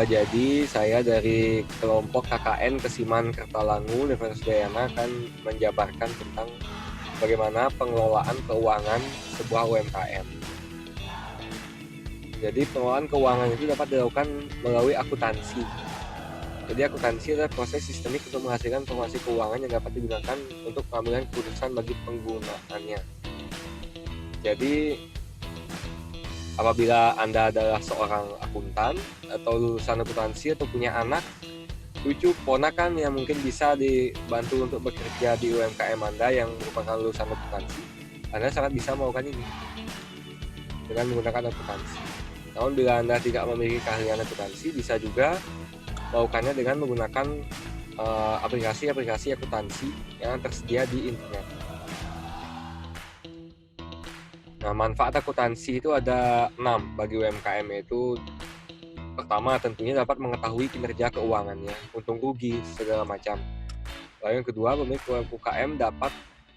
Jadi saya dari kelompok KKN Kesiman Kertalangu Universitas Udayana kan menjabarkan tentang bagaimana pengelolaan keuangan sebuah UMKM. Jadi pengelolaan keuangan itu dapat dilakukan melalui akuntansi. Jadi akuntansi adalah proses sistemik untuk menghasilkan informasi keuangan yang dapat digunakan untuk pengambilan keputusan bagi penggunaannya. Jadi apabila Anda adalah seorang akuntan atau lulusan akuntansi atau punya anak, cucu, ponakan yang mungkin bisa dibantu untuk bekerja di UMKM Anda yang merupakan lulusan akuntansi, Anda sangat bisa melakukan ini dengan menggunakan akuntansi. Namun bila Anda tidak memiliki keahlian akuntansi, bisa juga melakukannya dengan menggunakan aplikasi-aplikasi akuntansi yang tersedia di internet. Nah, manfaat akuntansi itu ada 6 bagi UMKM, yaitu pertama tentunya dapat mengetahui kinerja keuangannya, untung rugi, segala macam. Lalu yang kedua, pemilik UMKM dapat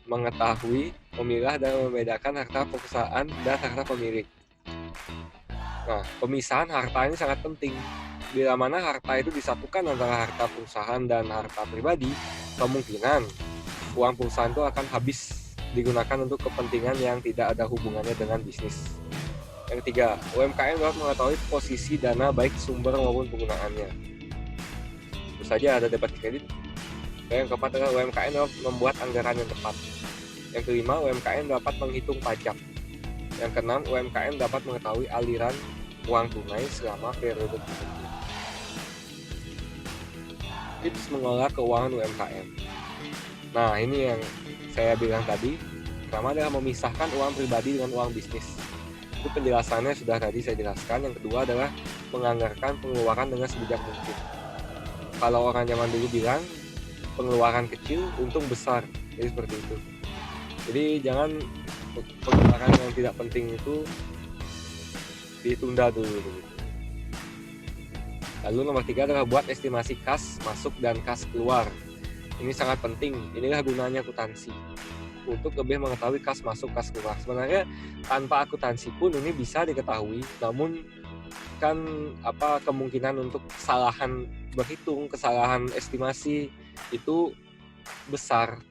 mengetahui, memilah dan membedakan harta perusahaan dan harta pemilik. Nah, pemisahan harta ini sangat penting. Bila mana harta itu disatukan antara harta perusahaan dan harta pribadi, kemungkinan uang perusahaan itu akan habis digunakan untuk kepentingan yang tidak ada hubungannya dengan bisnis. Yang ketiga, UMKM dapat mengetahui posisi dana baik sumber maupun penggunaannya. Tentu saja ada debit kredit. Yang keempat adalah UMKM dapat membuat anggaran yang tepat. Yang kelima, UMKM dapat menghitung pajak. Yang keenam, UMKM dapat mengetahui aliran uang tunai selama periode tertentu. Tips mengelola keuangan UMKM. Nah, ini yang saya bilang tadi. Pertama adalah memisahkan uang pribadi dengan uang bisnis. Itu penjelasannya sudah tadi saya jelaskan. Yang kedua adalah menganggarkan pengeluaran dengan sebijak mungkin. Kalau orang zaman dulu bilang, pengeluaran kecil, untung besar. Jadi seperti itu. Jadi jangan pengeluaran yang tidak penting itu ditunda dulu. Lalu nomor 3 adalah buat estimasi kas masuk dan kas keluar. Ini sangat penting. Inilah gunanya akuntansi, untuk lebih mengetahui kas masuk, kas keluar. Sebenarnya tanpa akuntansi pun ini bisa diketahui, namun kan kemungkinan untuk kesalahan berhitung, kesalahan estimasi itu besar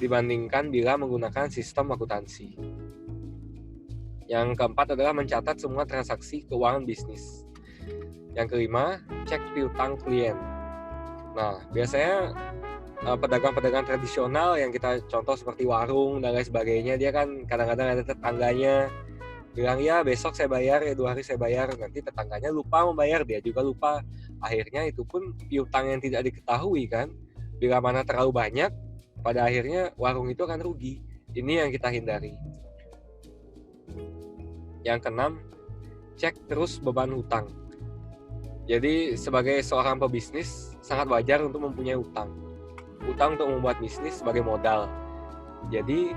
dibandingkan bila menggunakan sistem akuntansi. Yang keempat adalah mencatat semua transaksi keuangan bisnis. Yang kelima, cek piutang klien. Nah, biasanya pedagang-pedagang tradisional yang kita contoh seperti warung dan lain sebagainya, dia kan kadang-kadang ada tetangganya bilang, ya besok saya bayar, ya 2 hari saya bayar, nanti tetangganya lupa membayar, dia juga lupa. Akhirnya itu pun piutang yang tidak diketahui kan, bila mana terlalu banyak, pada akhirnya warung itu akan rugi. Ini yang kita hindari. Yang keenam, cek terus beban hutang. Jadi sebagai seorang pebisnis sangat wajar untuk mempunyai utang untuk membuat bisnis sebagai modal. Jadi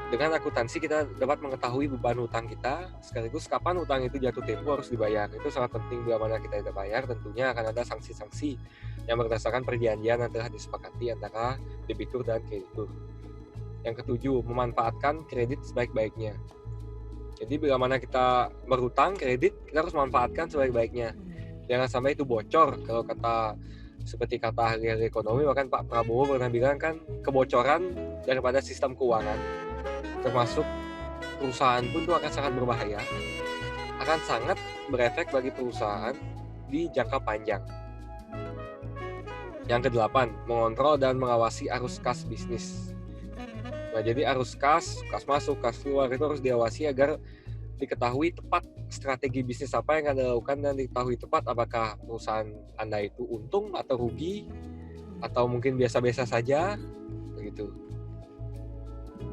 dengan akuntansi kita dapat mengetahui beban hutang kita, sekaligus kapan hutang itu jatuh tempo harus dibayar. Itu sangat penting. Bila mana kita tidak bayar, tentunya akan ada sanksi-sanksi yang berdasarkan perjanjian yang telah disepakati antara debitur dan kreditur. Yang ketujuh, memanfaatkan kredit sebaik-baiknya. Jadi bila mana kita berhutang kredit, kita harus manfaatkan sebaik-baiknya. Jangan sampai itu bocor. Kalau seperti kata ahli ekonomi, bahkan Pak Prabowo pernah bilang kan, kebocoran daripada sistem keuangan, termasuk perusahaan pun itu akan sangat berbahaya, akan sangat berefek bagi perusahaan di jangka panjang. Yang kedelapan, mengontrol dan mengawasi arus kas bisnis. Nah, jadi arus kas masuk, kas keluar itu harus diawasi agar diketahui tepat strategi bisnis apa yang Anda lakukan, dan diketahui tepat apakah perusahaan Anda itu untung atau rugi, atau mungkin biasa-biasa saja, begitu.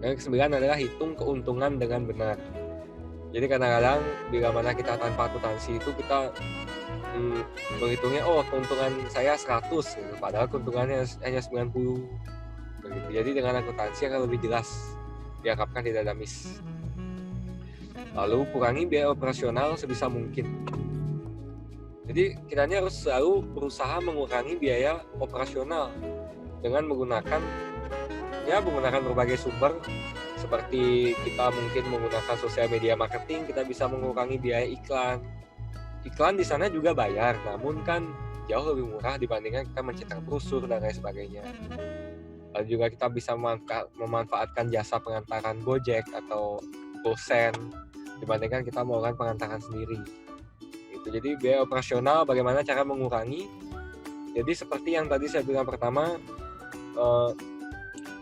Yang kesembilan adalah hitung keuntungan dengan benar. Jadi kadang-kadang bila mana kita tanpa akuntansi itu kita menghitungnya, keuntungan saya 100 gitu, padahal keuntungannya hanya 90. Begitu. Jadi dengan akuntansi akan lebih jelas, diharapkan tidak ada miss. Lalu kurangi biaya operasional sebisa mungkin. Jadi kita ini harus selalu berusaha mengurangi biaya operasional dengan menggunakan berbagai sumber, seperti kita mungkin menggunakan sosial media marketing, kita bisa mengurangi biaya iklan. iklan di sana juga bayar, namun kan jauh lebih murah dibandingkan kita mencetak brosur dan lain sebagainya. Lalu juga kita bisa memanfaatkan jasa pengantaran Gojek atau GoSend dibandingkan kita melakukan pengantaran sendiri. Gitu. Jadi biaya operasional bagaimana cara mengurangi. Jadi seperti yang tadi saya bilang pertama,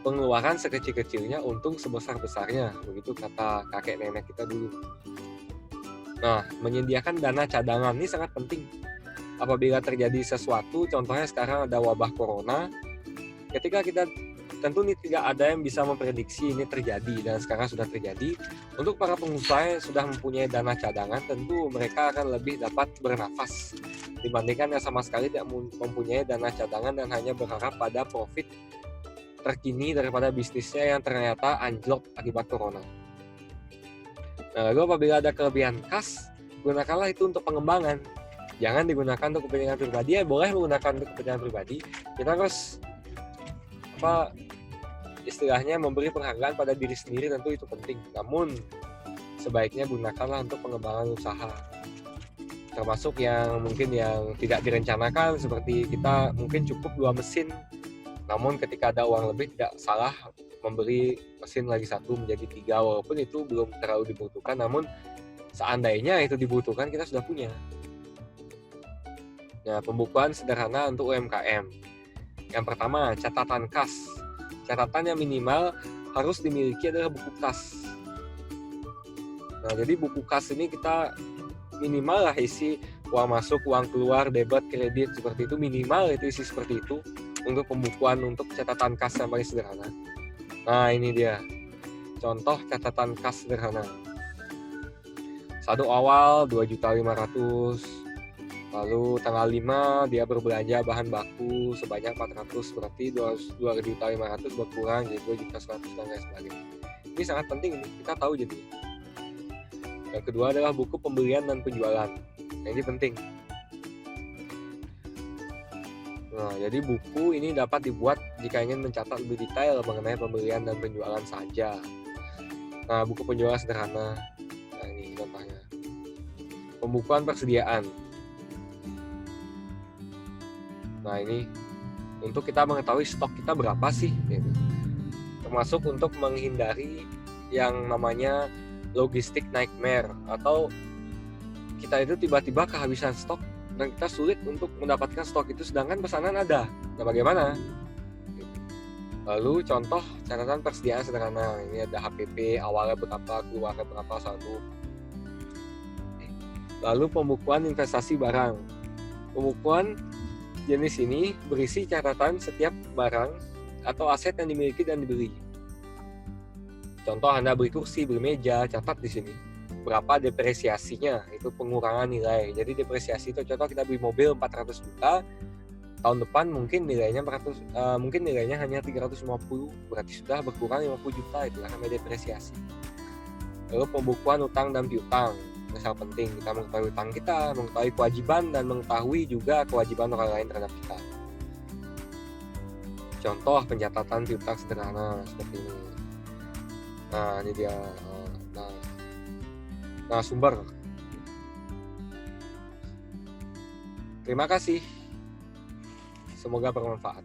pengeluaran sekecil-kecilnya, untung sebesar-besarnya, begitu kata kakek nenek kita dulu. Nah, menyediakan dana cadangan ini sangat penting. Apabila terjadi sesuatu, contohnya sekarang ada wabah corona, ketika kita tentu ini tidak ada yang bisa memprediksi ini terjadi dan sekarang sudah terjadi. Untuk para pengusaha yang sudah mempunyai dana cadangan, tentu mereka akan lebih dapat bernafas dibandingkan yang sama sekali tidak mempunyai dana cadangan dan hanya berharap pada profit terkini daripada bisnisnya yang ternyata anjlok akibat corona. Nah, lalu apabila ada kelebihan kas, gunakanlah itu untuk pengembangan. Jangan digunakan untuk kepentingan pribadi. Ya boleh menggunakan untuk kepentingan pribadi. Kita harus istilahnya memberi penghargaan pada diri sendiri, tentu itu penting. Namun sebaiknya gunakanlah untuk pengembangan usaha. Termasuk yang mungkin yang tidak direncanakan, seperti kita mungkin cukup 2 mesin. Namun ketika ada uang lebih, tidak salah membeli mesin lagi 1 menjadi 3, walaupun itu belum terlalu dibutuhkan, namun seandainya itu dibutuhkan, kita sudah punya. Nah, pembukuan sederhana untuk UMKM. Yang pertama, catatan kas. Catatan yang minimal harus dimiliki adalah buku kas. Nah, jadi buku kas ini kita minimal lah isi uang masuk, uang keluar, debit, kredit, seperti itu, minimal itu isi seperti itu. Untuk pembukuan, untuk catatan kas yang paling sederhana. Nah, ini dia contoh catatan kas sederhana. Saldo awal 2.500.000, lalu tanggal 5 dia berbelanja bahan baku sebanyak 400, berarti 2.500.000 berkurang jadi 2.100.000 dan lain sebagainya. Ini sangat penting, ini kita tahu jadi. Yang kedua adalah buku pembelian dan penjualan. Nah, ini penting. Nah, jadi buku ini dapat dibuat jika ingin mencatat lebih detail mengenai pembelian dan penjualan saja. Nah, buku penjualan sederhana. Nah, ini contohnya. Pembukuan persediaan. Nah, ini untuk kita mengetahui stok kita berapa sih, gitu. Termasuk untuk menghindari yang namanya logistik nightmare, atau kita itu tiba-tiba kehabisan stok dan kita sulit untuk mendapatkan stok itu sedangkan pesanan ada. Nah, bagaimana? Lalu contoh catatan persediaan sederhana. Ini ada HPP, awalnya berapa, keluarnya berapa, satu. Lalu pembukuan investasi barang. Pembukuan jenis ini berisi catatan setiap barang atau aset yang dimiliki dan dibeli. Contoh, Anda beli kursi, beli meja, catat di sini. Berapa depresiasinya, itu pengurangan nilai. Jadi depresiasi itu contoh kita beli mobil 400 juta, tahun depan mungkin nilainya mungkin nilainya hanya 350, berarti sudah berkurang 50 juta, itu namanya depresiasi. Lalu pembukuan utang dan piutang. Ini sangat penting, kita mengetahui utang kita, mengetahui kewajiban dan mengetahui juga kewajiban orang lain terhadap kita. Contoh pencatatan piutang sederhana seperti ini. Nah, ini dia. Nah, sumber. Terima kasih. Semoga bermanfaat.